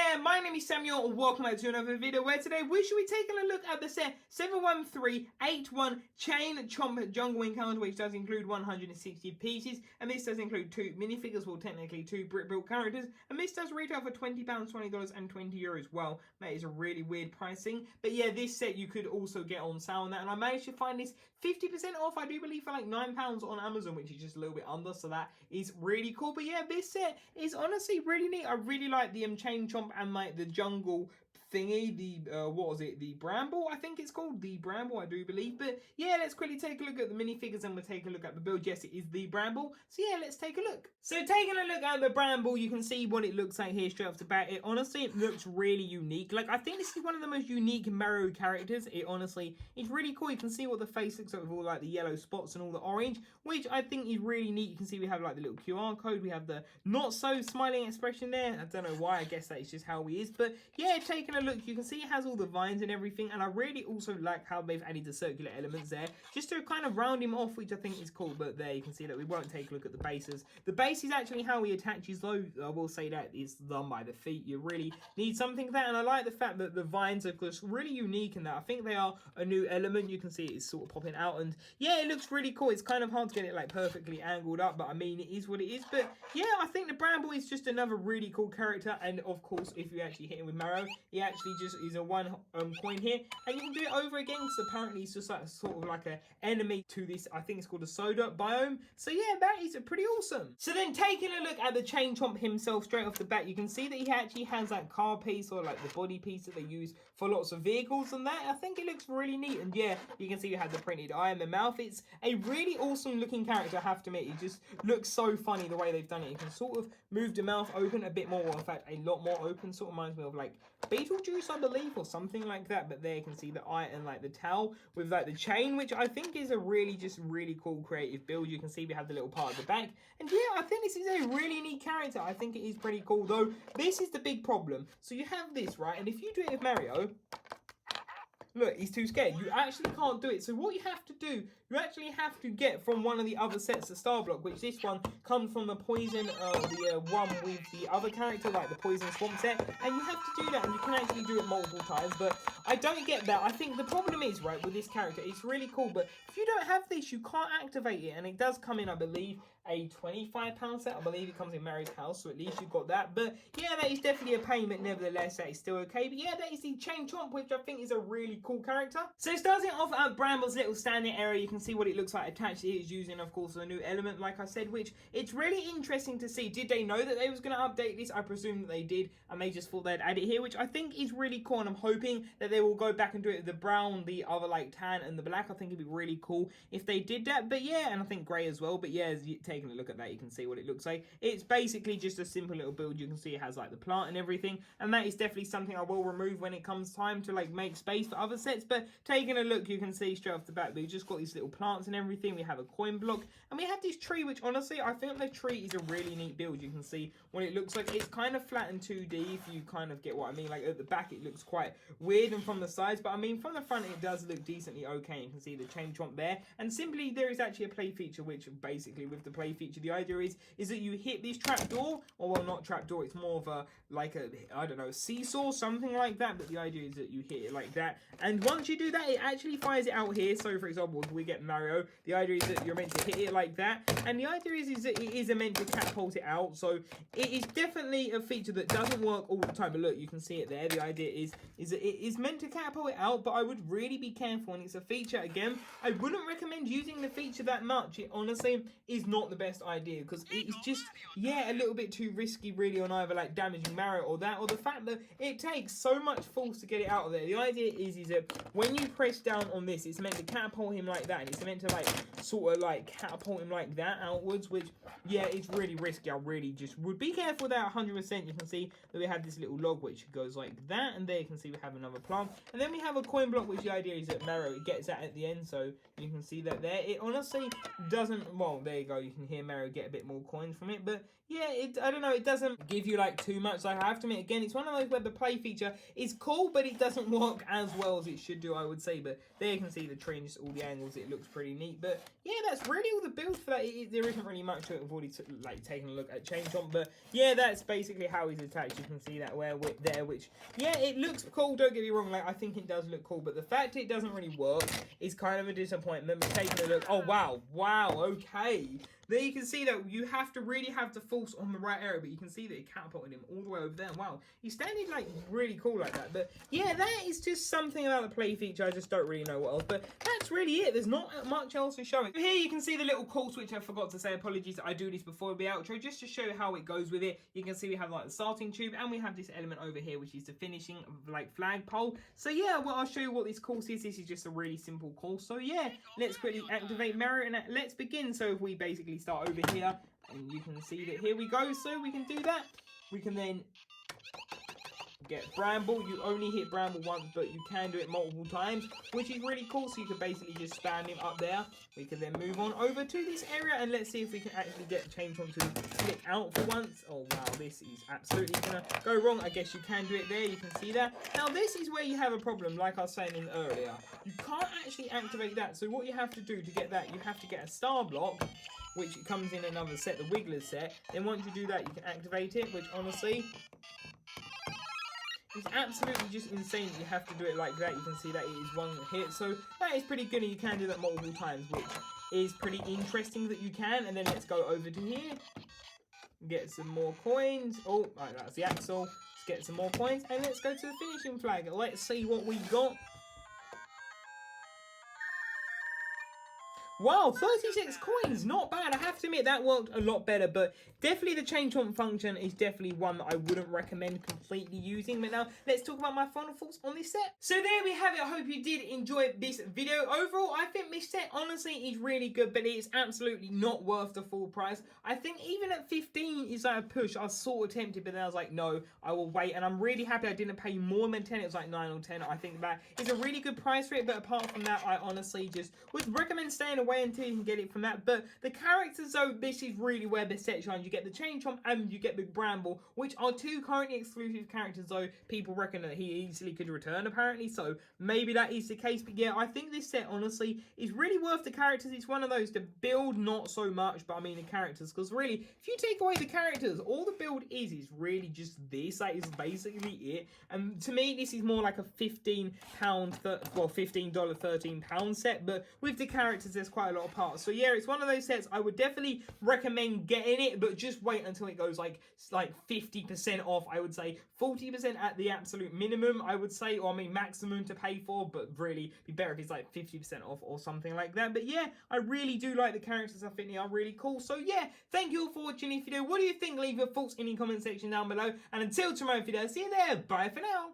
there, my name is Samuel and welcome back to another video where today we should be taking a look at the set 71381 Chain Chomp Jungle Encounter, which does include 160 pieces, and this does include 2 minifigures, well technically 2 brick-built characters, and this does retail for £20, $20 and €20. Well, that is a really weird pricing, but yeah, this set you could also get on sale on that, and I managed to find this 50% off, I do believe, for like £9 on Amazon, which is just a little bit under, so that is really cool. But yeah, this set is honestly really neat. I really like the Chain Chomp and like the jungle thingy, the what was it, the Bramble, I think it's called, the Bramble, I do believe. But yeah, let's quickly take a look at the minifigures and we'll take a look at the build. Yes, it is the Bramble, so yeah, let's take a look. So taking a look at the Bramble, you can see what it looks like here straight off the bat. It honestly, it looks really unique. Like, I think this is one of the most unique Mario characters. It honestly, it's really cool. You can see what the face looks like with all like the yellow spots and all the orange, which I think is really neat. You can see we have like the little QR code, we have the not so smiling expression there. I don't know why, I guess that is just how he is. But yeah, taking a look, you can see it has all the vines and everything, and I really also like how they've added the circular elements there, just to kind of round him off, which I think is cool. But there you can see that we won't take a look at the bases. The base is actually how he attaches though. I will say that it's done by the feet. You really need something like that, and I like the fact that the vines are just really unique in that. I think they are a new element. You can see it's sort of popping out, and yeah, it looks really cool. It's kind of hard to get it like perfectly angled up, but I mean, it is what it is. But yeah, I think the Bramble is just another really cool character, and of course, if you actually hit him with Mario, he actually just is a one coin here, and you can do it over again, because apparently it's just like sort of like an enemy to this, I think it's called a soda biome. So yeah, that is pretty awesome. So then taking a look at the Chain Chomp himself straight off the bat, you can see that he actually has that car piece, or like the body piece that they use for lots of vehicles and that. I think it looks really neat, and yeah, you can see you have the printed eye and the mouth. It's a really awesome looking character, I have to admit. It just looks so funny the way they've done it. You can sort of move the mouth open a bit more, or in fact a lot more open. Sort of reminds me of like Beetlejuice, I believe, or something like that. But there you can see the eye and like the towel with like the chain, which I think is a really cool creative build. You can see we have the little part at the back, and yeah, I think this is a really neat character. I think it is pretty cool, though this is the big problem. So you have this, right, and if you do it with Mario, look, he's too scared. You actually can't do it. So what you have to do, you actually have to get from one of the other sets of Star Block, which this one comes from the Poison, the one with the other character, like the Poison Swamp set, and you have to do that, and you can actually do it multiple times. But I don't get that. I think the problem is, right, with this character, it's really cool, but if you don't have this, you can't activate it, and it does come in, I believe, a £25 set. I believe it comes in Mary's house, so at least you've got that. But yeah, that is definitely a payment. Nevertheless, that is still okay. But yeah, that is the Chain Chomp, which I think is a really cool character. So starting off at Bramble's little standing area, you can see what it looks like attached. It is using, of course, a new element, like I said, which it's really interesting to see. Did they know that they was going to update this? I presume that they did, and they just thought they'd add it here, which I think is really cool, and I'm hoping that they will go back and do it with the brown, the other like tan, and the black. I think it'd be really cool if they did that. But yeah, and I think grey as well. But yeah, as you taking a look at that, you can see what it looks like. It's basically just a simple little build. You can see it has like the plant and everything, and that is definitely something I will remove when it comes time to like make space for other sets. But taking a look, you can see straight off the bat we just got these little plants and everything. We have a coin block, and we have this tree, which honestly I think the tree is a really neat build. You can see what it looks like. It's kind of flat and 2D, if you kind of get what I mean. Like at the back it looks quite weird, and from the sides, but I mean from the front it does look decently okay. You can see the Chain Chomp there, and simply there is actually a play feature, which basically with the play feature the idea is that you hit this trapdoor, or well, not trapdoor, it's more of a like a, I don't know, seesaw, something like that, but the idea is that you hit it like that, and once you do that it actually fires it out here. So for example, if we get Mario, the idea is that you're meant to hit it like that, and the idea is that it is meant to catapult it out. So it is definitely a feature that doesn't work all the time, but look, you can see it there. The idea is that it is meant to catapult it out, but I would really be careful, and it's a feature, again, I wouldn't recommend using the feature that much. It honestly is not the best idea, because it is just, yeah, a little bit too risky really on either like damaging Mario or that, or the fact that it takes so much force to get it out of there. The idea is that when you press down on this, it's meant to catapult him like that, and it's meant to like sort of like catapult him like that outwards, which yeah, it's really risky. I really just would be careful with that 100%. You can see that we have this little log which goes like that, and there you can see we have another plant, and then we have a coin block, which the idea is that Mario gets that at the end, so you can see that there. It honestly doesn't, well, there you go, you can hear Mario get a bit more coins from it, but yeah, I don't know, it doesn't give you like too much. Like, I have to admit, again, it's one of those where the play feature is cool, but it doesn't work as well as it should do, I would say. But there you can see the tree and just all the angles. It looks pretty neat. But yeah, that's really all the build for that. There isn't really much to it. I've already like taken a look at Chain Chomp, but yeah, that's basically how he's attached. You can see that there, which yeah, it looks cool. Don't get me wrong. Like, I think it does look cool, but the fact it doesn't really work is kind of a disappointment. But taking a look, oh wow, okay. There you can see that you have to really have the force on the right area, but you can see that it catapulted him all the way over there. Wow, he's standing like really cool like that. But yeah, that is just something about the play feature. I just don't really know what else. But that's really it. There's not much else to show it. Here you can see the little course, which I forgot to say. Apologies that I do this before the outro, just to show how it goes with it. You can see we have like the starting tube, and we have this element over here, which is the finishing like flagpole. So yeah, well, I'll show you what this course is. This is just a really simple course. So yeah, let's quickly activate Mario and let's begin. So if we basically start over here, and you can see that here we go. So we can do that. We can then get Bramble. You only hit Bramble once, but you can do it multiple times, which is really cool. So you can basically just stand him up there. We can then move on over to this area, and let's see if we can actually get Chain Chomp to flick out for once. Oh wow, this is absolutely gonna go wrong. I guess you can do it there. You can see that. Now this is where you have a problem, like I was saying earlier. You can't actually activate that. So what you have to do to get that, you have to get a star block, which comes in another set, the Wiggler set. Then once you do that, you can activate it, which honestly, it's absolutely just insane that you have to do it like that. You can see that it is one hit, so that is pretty good, and you can do that multiple times, which is pretty interesting that you can. And then let's go over to here, get some more coins. Oh, right, that's the axle. Let's get some more coins, and let's go to the finishing flag. Let's see what we got. Wow, 36 coins, not bad. I have to admit that worked a lot better, but definitely the Chain Chomp function is definitely one that I wouldn't recommend completely using. But now let's talk about my final thoughts on this set. So there we have it. I hope you did enjoy this video. Overall, I think this set honestly is really good, but it is absolutely not worth the full price. I think even at 15 is like a push. I was sort of tempted, but then I was like, no, I will wait. And I'm really happy I didn't pay more than 10. It was like 9 or 10. I think that is a really good price for it. But apart from that, I honestly just would recommend staying away until you can get it from that. But the characters, though, this is really where the set shines. You get the Chain Chomp and you get the Bramble, which are two currently exclusive characters, though people reckon that he easily could return, apparently. So maybe that is the case. But yeah, I think this set, honestly, is really worth the characters. It's one of those to build, not so much, but I mean the characters. Because really, if you take away the characters, all the build is really just this. That is basically it. And to me, this is more like a $15, well, $15, £13 set. But with the characters, there's quite a lot of parts. So yeah, it's one of those sets I would definitely recommend getting it, but just wait until it goes like 50% off. I would say 40% at the absolute minimum, I would say, or I mean maximum to pay for, but really be better if it's like 50% off or something like that. But yeah, I really do like the characters. I think they are really cool. So yeah, thank you all for watching this video. What do you think? Leave your thoughts in the comment section down below, and until tomorrow's video, see you there. Bye for now.